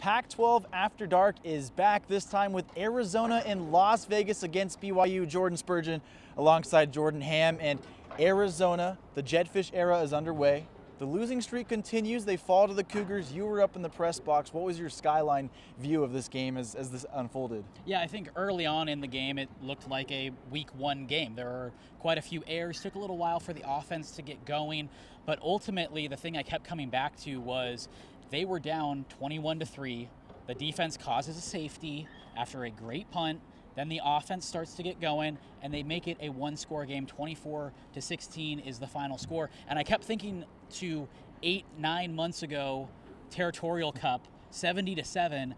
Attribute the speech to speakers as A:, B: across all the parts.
A: Pac-12 After Dark is back, this time with Arizona and Las Vegas against BYU. Jordan Spurgeon alongside Jordan Ham, and Arizona, the Jedd Fisch era is underway. The losing streak continues. They fall to the Cougars. You were up in the press box. What was your skyline view of this game as this unfolded?
B: Yeah, I think early on in the game, it looked like a week one game. There were quite a few errors. Took a little while for the offense to get going. But ultimately, the thing I kept coming back to was they were down 21-3. The defense causes a safety after a great punt. Then the offense starts to get going, and they make it a one-score game. 24-16 is the final score. And I kept thinking to 8-9 months ago, Territorial Cup, 70-7,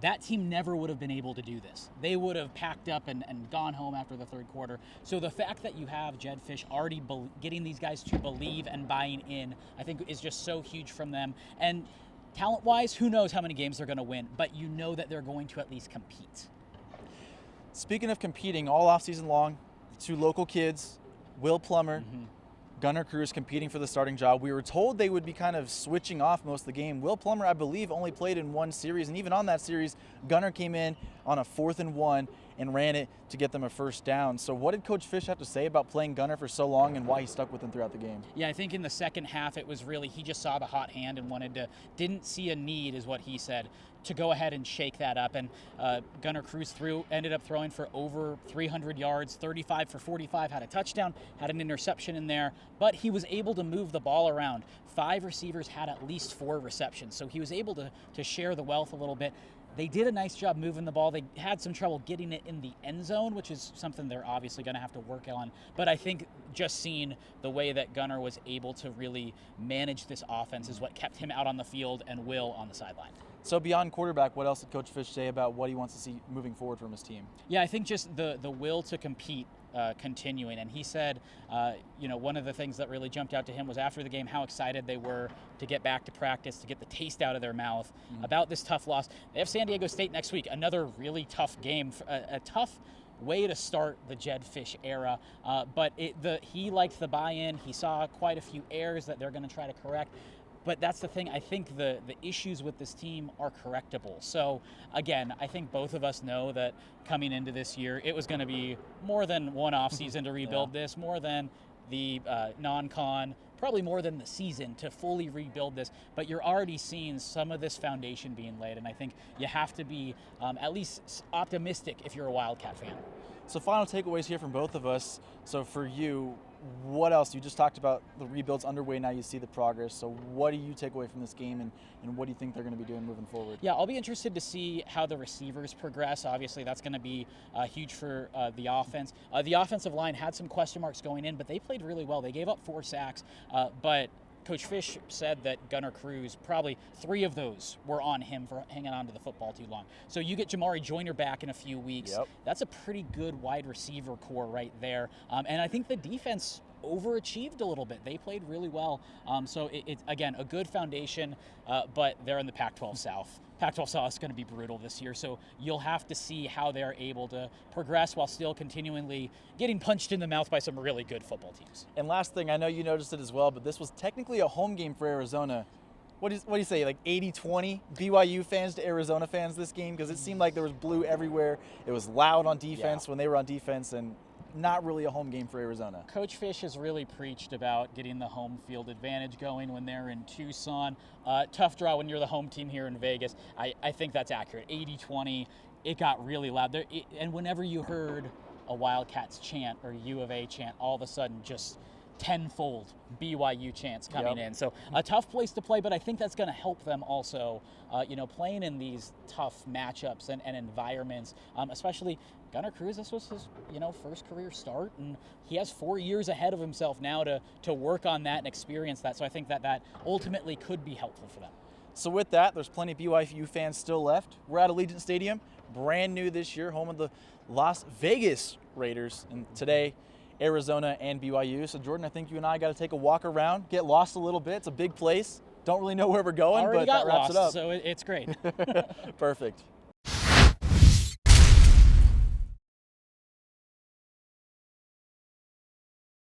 B: that team never would have been able to do this. They would have packed up and gone home after the third quarter. So the fact that you have Jedd Fisch already getting these guys to believe and buying in, I think is just so huge from them. And talent-wise, who knows how many games they're going to win, but you know that they're going to at least compete.
A: Speaking of competing, all offseason long, two local kids, Will Plummer, Gunnar Cruz competing for the starting job. We were told they would be kind of switching off most of the game. Will Plummer, I believe, only played in one series, and even on that series, Gunnar came in on a 4th and 1 and ran it to get them a first down. So what did Coach Fisch have to say about playing Gunnar for so long and why he stuck with him throughout the game?
B: Yeah, I think in the second half it was really, he just saw the hot hand and didn't see a need, is what he said, to go ahead and shake that up. And Gunnar Cruz ended up throwing for over 300 yards, 35 for 45, had a touchdown, had an interception in there, but he was able to move the ball around. 5 receivers had at least 4 receptions, so he was able to share the wealth a little bit. They did a nice job moving the ball. They had some trouble getting it in the end zone, which is something they're obviously going to have to work on. But I think just seeing the way that Gunnar was able to really manage this offense is what kept him out on the field and Will on the sideline.
A: So beyond quarterback, what else did Coach Fisch say about what he wants to see moving forward from his team?
B: Yeah, I think just the will to compete continuing. And he said, one of the things that really jumped out to him was after the game how excited they were to get back to practice, to get the taste out of their mouth about this tough loss. They have San Diego State next week, another really tough game, a tough way to start the Jedd Fisch era, but he liked the buy-in. He saw quite a few errors that they're going to try to correct. But that's the thing. I think the issues with this team are correctable. So, again, I think both of us know that coming into this year, it was going to be more than one offseason to rebuild this, more than the non-con, probably more than the season to fully rebuild this. But you're already seeing some of this foundation being laid, and I think you have to be at least optimistic if you're a Wildcat fan.
A: So final takeaways here from both of us. So for you, what else? You just talked about the rebuild's underway, now you see the progress. So what do you take away from this game, and what do you think they're going to be doing moving forward?
B: Yeah, I'll be interested to see how the receivers progress. Obviously, that's going to be huge for the offense. The offensive line had some question marks going in, but they played really well. They gave up 4 sacks, but Coach Fisch said that Gunnar Cruz, probably 3 of those were on him for hanging on to the football too long. So you get Jamari Joyner back in a few weeks.
A: Yep.
B: That's a pretty good wide receiver core right there. And I think the defense overachieved a little bit. They played really well. So it's, again, a good foundation, but they're in the Pac-12 South. Pac-12 South is going to be brutal this year, so you'll have to see how they're able to progress while still continually getting punched in the mouth by some really good football teams.
A: And last thing, I know you noticed it as well, but this was technically a home game for Arizona. What do you say, like 80-20 BYU fans to Arizona fans this game? Because it seemed like there was blue everywhere. It was loud on defense when they were on defense, and not really a home game for Arizona.
B: Coach Fisch has really preached about getting the home field advantage going when they're in Tucson. Tough draw when you're the home team here in Vegas. I think that's accurate. 80-20, it got really loud. And whenever you heard a Wildcats chant or U of A chant, all of a sudden just tenfold BYU chants coming in. So a tough place to play, but I think that's going to help them also, playing in these tough matchups and environments, especially Gunnar Cruz. This was his, first career start, and he has 4 years ahead of himself now to work on that and experience that. So I think that ultimately could be helpful for them.
A: So with that, there's plenty of BYU fans still left. We're at Allegiant Stadium, brand new this year, home of the Las Vegas Raiders, and today Arizona and BYU. So Jordan, I think you and I got to take a walk around, get lost a little bit. It's a big place. Don't really know where we're going,
B: Already
A: but that wraps
B: lost,
A: it up.
B: So it's great.
A: Perfect.